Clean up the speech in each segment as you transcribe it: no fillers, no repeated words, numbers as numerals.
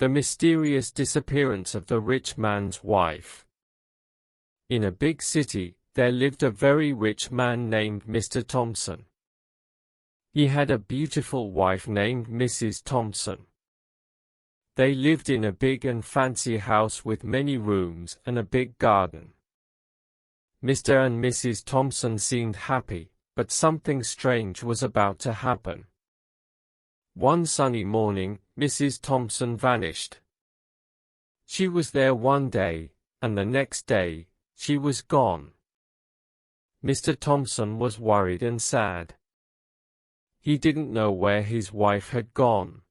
The mysterious disappearance of the rich man's wife. In a big city, there lived a very rich man named Mr. Thompson. He had a beautiful wife named Mrs. Thompson. They lived in a big and fancy house with many rooms and a big garden. Mr. and Mrs. Thompson seemed happy, but something strange was about to happen. One sunny morning, Mrs. Thompson vanished. She was there one day, and the next day, she was gone. Mr. Thompson was worried and sad. He didn't know where his wife had gone.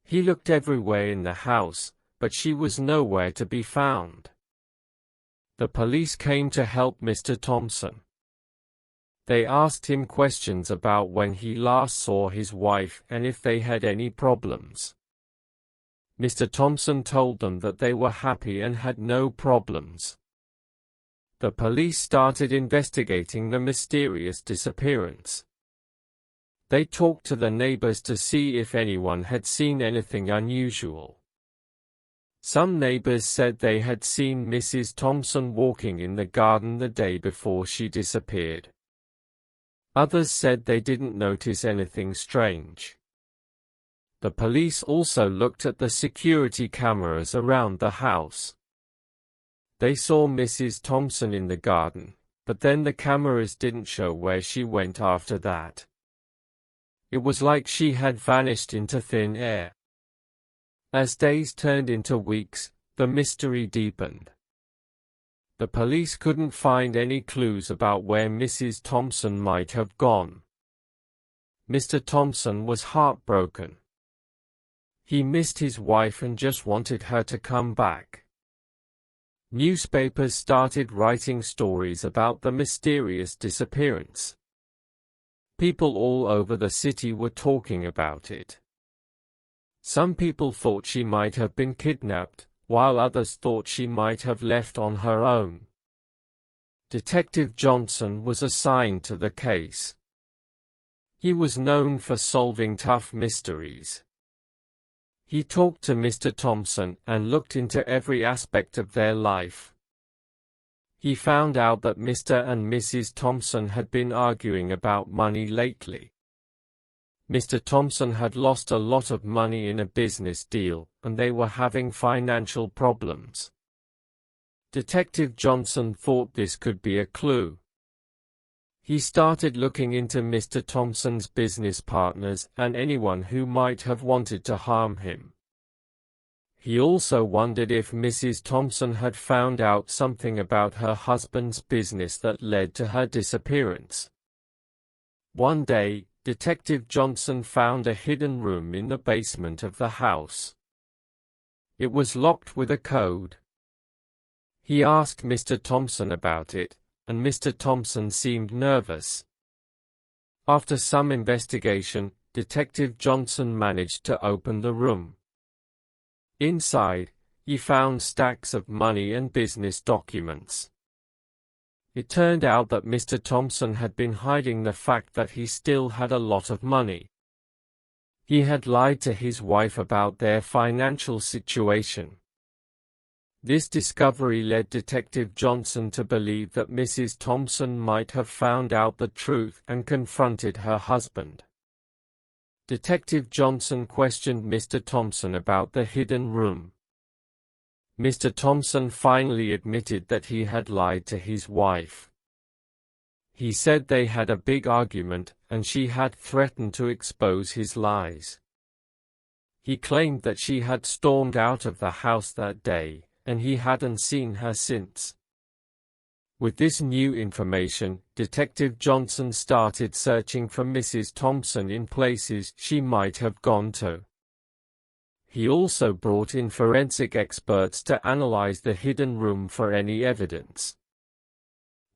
He looked everywhere in the house, but she was nowhere to be found. The police came to help Mr. Thompson. They asked him questions about when he last saw his wife and if they had any problems. Mr. Thompson told them that they were happy and had no problems. The police started investigating the mysterious disappearance. They talked to the neighbors to see if anyone had seen anything unusual. Some neighbors said they had seen Mrs. Thompson walking in the garden the day before she disappeared. Others said they didn't notice anything strange. The police also looked at the security cameras around the house. They saw Mrs. Thompson in the garden, but then the cameras didn't show where she went after that. It was like she had vanished into thin air. As days turned into weeks, the mystery deepened. The police couldn't find any clues about where Mrs. Thompson might have gone. Mr. Thompson was heartbroken. He missed his wife and just wanted her to come back. Newspapers started writing stories about the mysterious disappearance. People all over the city were talking about it. Some people thought she might have been kidnapped, while others thought she might have left on her own. Detective Johnson was assigned to the case. He was known for solving tough mysteries. He talked to Mr. Thompson and looked into every aspect of their life. He found out that Mr. and Mrs. Thompson had been arguing about money lately. Mr. Thompson had lost a lot of money in a business deal, and they were having financial problems. Detective Johnson thought this could be a clue. He started looking into Mr. Thompson's business partners and anyone who might have wanted to harm him. He also wondered if Mrs. Thompson had found out something about her husband's business that led to her disappearance. One day, Detective Johnson found a hidden room in the basement of the house. It was locked with a code. He asked Mr. Thompson about it, and Mr. Thompson seemed nervous. After some investigation, Detective Johnson managed to open the room. Inside, he found stacks of money and business documents. It turned out that Mr. Thompson had been hiding the fact that he still had a lot of money. He had lied to his wife about their financial situation. This discovery led Detective Johnson to believe that Mrs. Thompson might have found out the truth and confronted her husband. Detective Johnson questioned Mr. Thompson about the hidden room. Mr. Thompson finally admitted that he had lied to his wife. He said they had a big argument, and she had threatened to expose his lies. He claimed that she had stormed out of the house that day, and he hadn't seen her since. With this new information, Detective Johnson started searching for Mrs. Thompson in places she might have gone to. He also brought in forensic experts to analyze the hidden room for any evidence.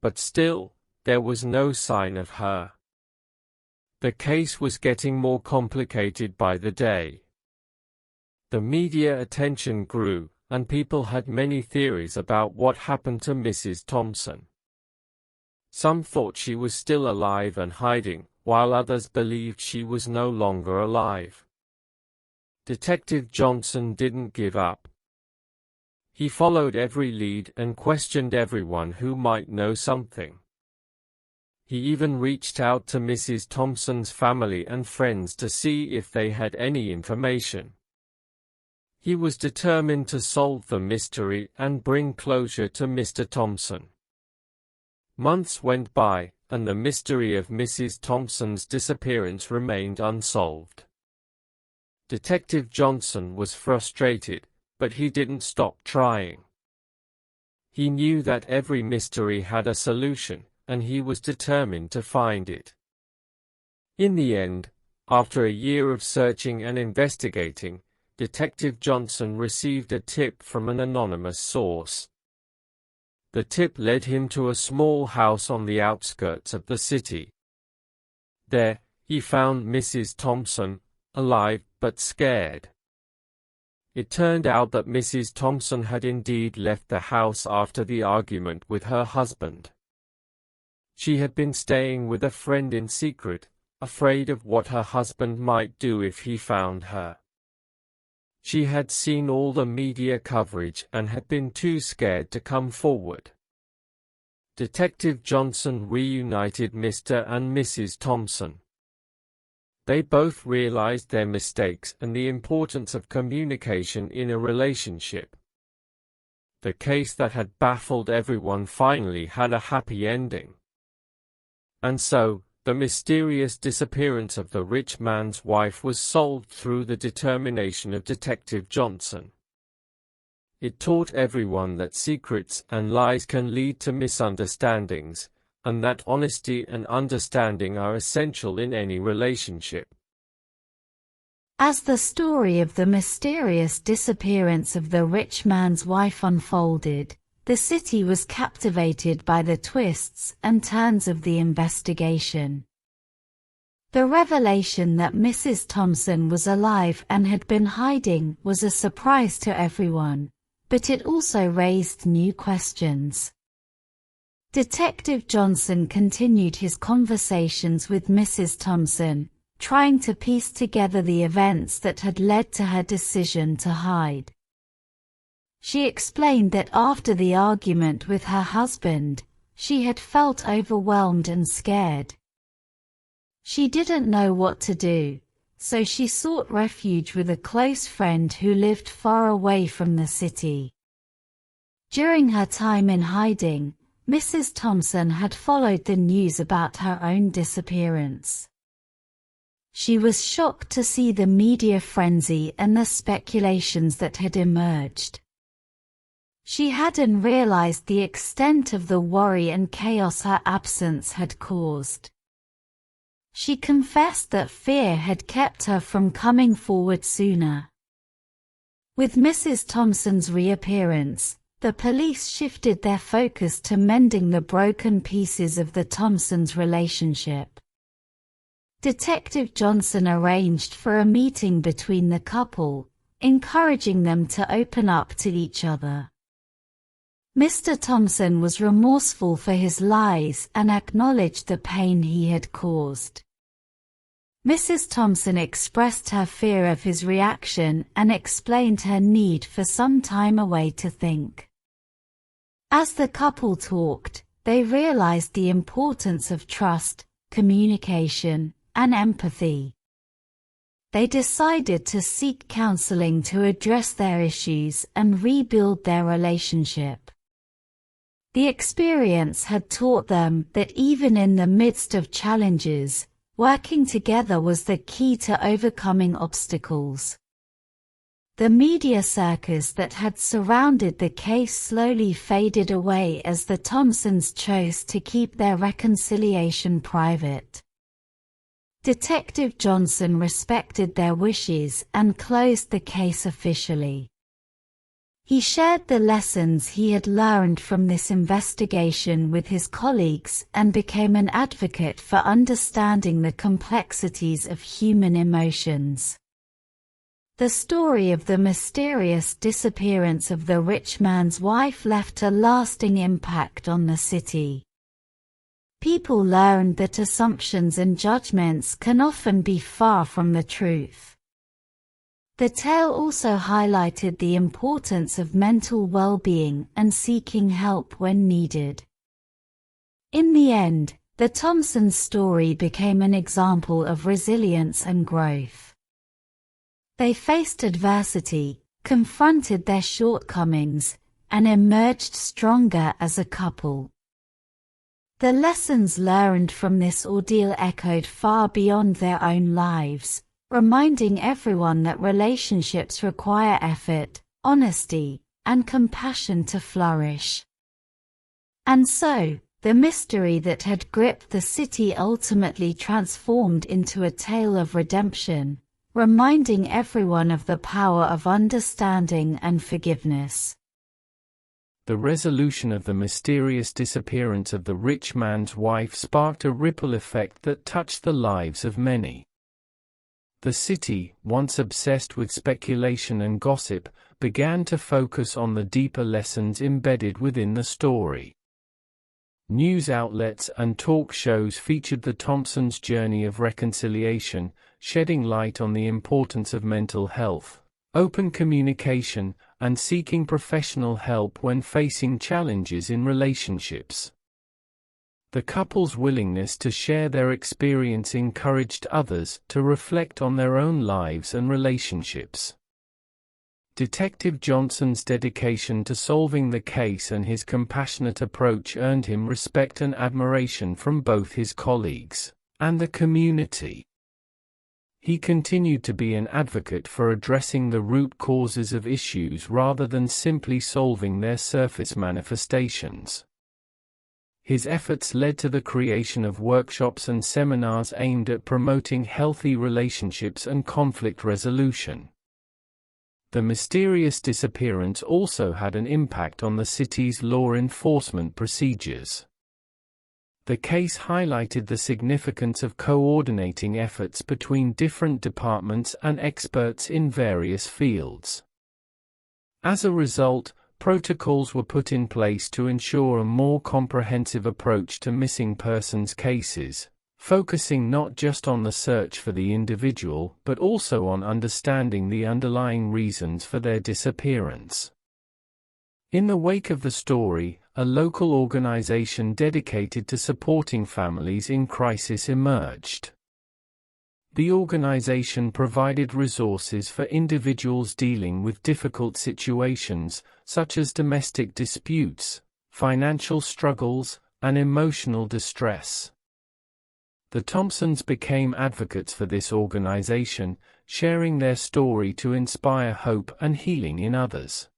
But still, there was no sign of her. The case was getting more complicated by the day. The media attention grew, and people had many theories about what happened to Mrs. Thompson. Some thought she was still alive and hiding, while others believed she was no longer alive. Detective Johnson didn't give up. He followed every lead and questioned everyone who might know something. He even reached out to Mrs. Thompson's family and friends to see if they had any information. He was determined to solve the mystery and bring closure to Mr. Thompson. Months went by, and the mystery of Mrs. Thompson's disappearance remained unsolved. Detective Johnson was frustrated, but he didn't stop trying. He knew that every mystery had a solution, and he was determined to find it. In the end, after a year of searching and investigating, Detective Johnson received a tip from an anonymous source. The tip led him to a small house on the outskirts of the city. There, he found Mrs. Thompson, alive but scared. It turned out that Mrs. Thompson had indeed left the house after the argument with her husband. She had been staying with a friend in secret, afraid of what her husband might do if he found her. She had seen all the media coverage and had been too scared to come forward. Detective Johnson reunited Mr. and Mrs. Thompson. They both realized their mistakes and the importance of communication in a relationship. The case that had baffled everyone finally had a happy ending. And so, the mysterious disappearance of the rich man's wife was solved through the determination of Detective Johnson. It taught everyone that secrets and lies can lead to misunderstandings, and that honesty and understanding are essential in any relationship. As the story of the mysterious disappearance of the rich man's wife unfolded, the city was captivated by the twists and turns of the investigation. The revelation that Mrs. Thompson was alive and had been hiding was a surprise to everyone, but it also raised new questions. Detective Johnson continued his conversations with Mrs. Thompson, trying to piece together the events that had led to her decision to hide. She explained that after the argument with her husband, she had felt overwhelmed and scared. She didn't know what to do, so she sought refuge with a close friend who lived far away from the city. During her time in hiding, Mrs. Thompson had followed the news about her own disappearance. She was shocked to see the media frenzy and the speculations that had emerged. She hadn't realized the extent of the worry and chaos her absence had caused. She confessed that fear had kept her from coming forward sooner. With Mrs. Thompson's reappearance, the police shifted their focus to mending the broken pieces of the Thompsons' relationship. Detective Johnson arranged for a meeting between the couple, encouraging them to open up to each other. Mr. Thompson was remorseful for his lies and acknowledged the pain he had caused. Mrs. Thompson expressed her fear of his reaction and explained her need for some time away to think. As the couple talked, they realized the importance of trust, communication, and empathy. They decided to seek counseling to address their issues and rebuild their relationship. The experience had taught them that even in the midst of challenges, working together was the key to overcoming obstacles. The media circus that had surrounded the case slowly faded away as the Thompsons chose to keep their reconciliation private. Detective Johnson respected their wishes and closed the case officially. He shared the lessons he had learned from this investigation with his colleagues and became an advocate for understanding the complexities of human emotions. The story of the mysterious disappearance of the rich man's wife left a lasting impact on the city. People learned that assumptions and judgments can often be far from the truth. The tale also highlighted the importance of mental well-being and seeking help when needed. In the end, the Thompson story became an example of resilience and growth. They faced adversity, confronted their shortcomings, and emerged stronger as a couple. The lessons learned from this ordeal echoed far beyond their own lives, reminding everyone that relationships require effort, honesty, and compassion to flourish. And so, the mystery that had gripped the city ultimately transformed into a tale of redemption, reminding everyone of the power of understanding and forgiveness. The resolution of the mysterious disappearance of the rich man's wife sparked a ripple effect that touched the lives of many. The city, once obsessed with speculation and gossip, began to focus on the deeper lessons embedded within the story. News outlets and talk shows featured the Thompsons' journey of reconciliation, shedding light on the importance of mental health, open communication, and seeking professional help when facing challenges in relationships. The couple's willingness to share their experience encouraged others to reflect on their own lives and relationships. Detective Johnson's dedication to solving the case and his compassionate approach earned him respect and admiration from both his colleagues and the community. He continued to be an advocate for addressing the root causes of issues rather than simply solving their surface manifestations. His efforts led to the creation of workshops and seminars aimed at promoting healthy relationships and conflict resolution. The mysterious disappearance also had an impact on the city's law enforcement procedures. The case highlighted the significance of coordinating efforts between different departments and experts in various fields. As a result, protocols were put in place to ensure a more comprehensive approach to missing persons cases, focusing not just on the search for the individual but also on understanding the underlying reasons for their disappearance. In the wake of the story, a local organization dedicated to supporting families in crisis emerged. The organization provided resources for individuals dealing with difficult situations, such as domestic disputes, financial struggles, and emotional distress. The Thompsons became advocates for this organization, sharing their story to inspire hope and healing in others.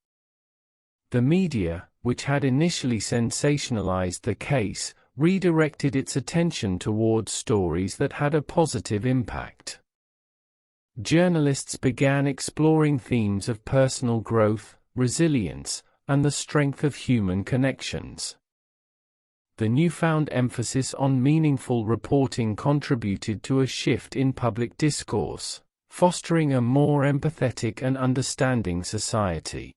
The media, which had initially sensationalized the case, redirected its attention towards stories that had a positive impact. Journalists began exploring themes of personal growth, resilience, and the strength of human connections. The newfound emphasis on meaningful reporting contributed to a shift in public discourse, fostering a more empathetic and understanding society.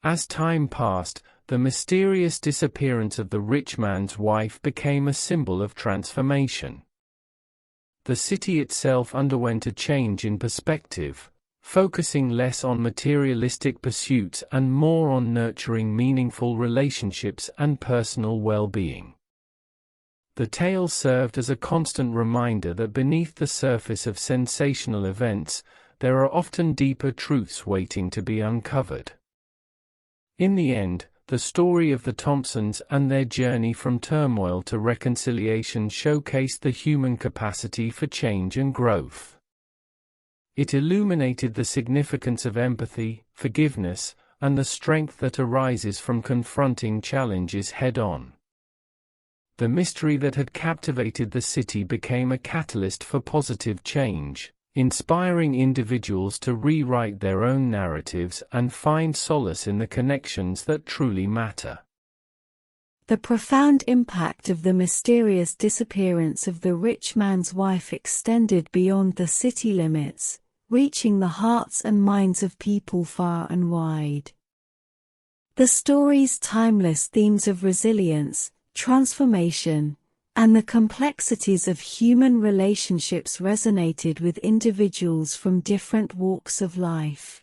As time passed, the mysterious disappearance of the rich man's wife became a symbol of transformation. The city itself underwent a change in perspective, focusing less on materialistic pursuits and more on nurturing meaningful relationships and personal well-being. The tale served as a constant reminder that beneath the surface of sensational events, there are often deeper truths waiting to be uncovered. In the end, the story of the Thompsons and their journey from turmoil to reconciliation showcased the human capacity for change and growth. It illuminated the significance of empathy, forgiveness, and the strength that arises from confronting challenges head-on. The mystery that had captivated the city became a catalyst for positive change, inspiring individuals to rewrite their own narratives and find solace in the connections that truly matter. The profound impact of the mysterious disappearance of the rich man's wife extended beyond the city limits, reaching the hearts and minds of people far and wide. The story's timeless themes of resilience, transformation, and the complexities of human relationships resonated with individuals from different walks of life.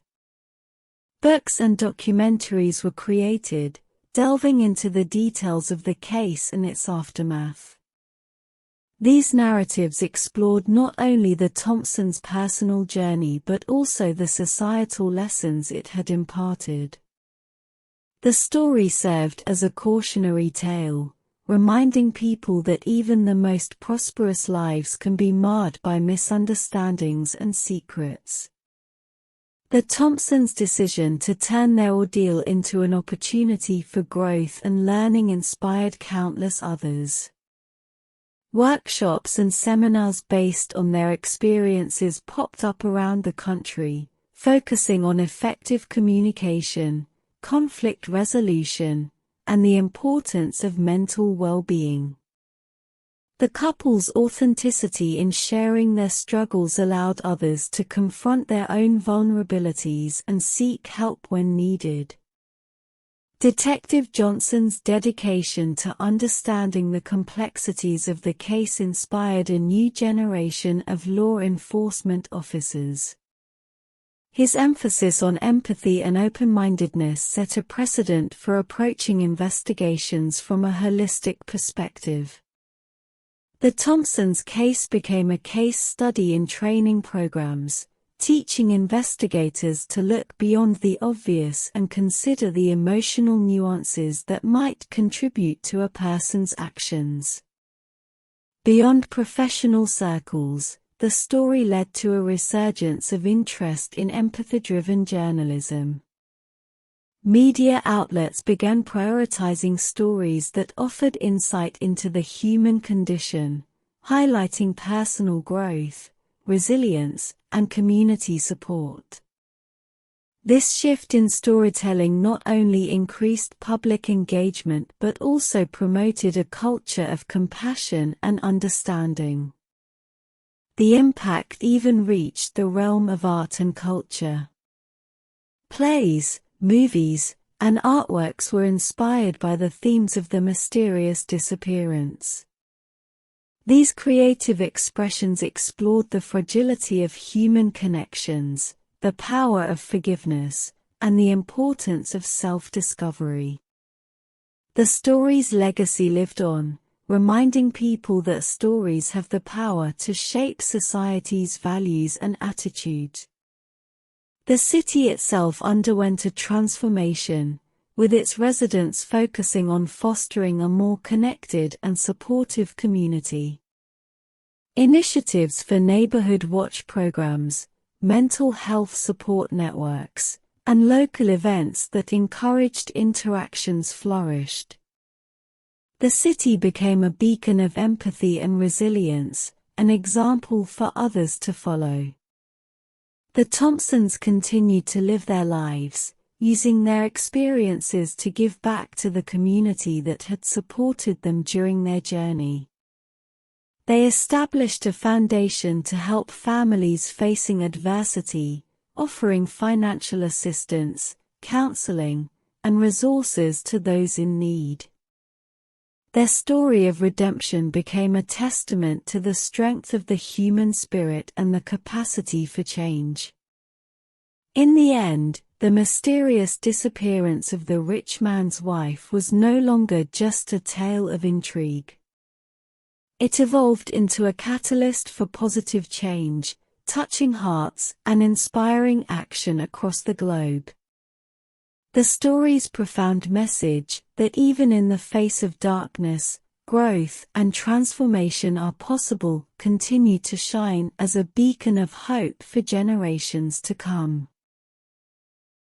Books and documentaries were created, delving into the details of the case and its aftermath. These narratives explored not only the Thompsons' personal journey but also the societal lessons it had imparted. The story served as a cautionary tale, reminding people that even the most prosperous lives can be marred by misunderstandings and secrets. The Thompsons' decision to turn their ordeal into an opportunity for growth and learning inspired countless others. Workshops and seminars based on their experiences popped up around the country, focusing on effective communication, conflict resolution, and the importance of mental well-being. The couple's authenticity in sharing their struggles allowed others to confront their own vulnerabilities and seek help when needed. Detective Johnson's dedication to understanding the complexities of the case inspired a new generation of law enforcement officers. His emphasis on empathy and open-mindedness set a precedent for approaching investigations from a holistic perspective. The Thompsons' case became a case study in training programs, teaching investigators to look beyond the obvious and consider the emotional nuances that might contribute to a person's actions. Beyond professional circles, the story led to a resurgence of interest in empathy-driven journalism. Media outlets began prioritizing stories that offered insight into the human condition, highlighting personal growth, resilience, and community support. This shift in storytelling not only increased public engagement but also promoted a culture of compassion and understanding. The impact even reached the realm of art and culture. Plays, movies, and artworks were inspired by the themes of the mysterious disappearance. These creative expressions explored the fragility of human connections, the power of forgiveness, and the importance of self-discovery. The story's legacy lived on, reminding people that stories have the power to shape society's values and attitudes. The city itself underwent a transformation, with its residents focusing on fostering a more connected and supportive community. Initiatives for neighborhood watch programs, mental health support networks, and local events that encouraged interactions flourished. The city became a beacon of empathy and resilience, an example for others to follow. The Thompsons continued to live their lives, using their experiences to give back to the community that had supported them during their journey. They established a foundation to help families facing adversity, offering financial assistance, counseling, and resources to those in need. Their story of redemption became a testament to the strength of the human spirit and the capacity for change. In the end, the mysterious disappearance of the rich man's wife was no longer just a tale of intrigue. It evolved into a catalyst for positive change, touching hearts and inspiring action across the globe. The story's profound message, that even in the face of darkness, growth and transformation are possible, continued to shine as a beacon of hope for generations to come.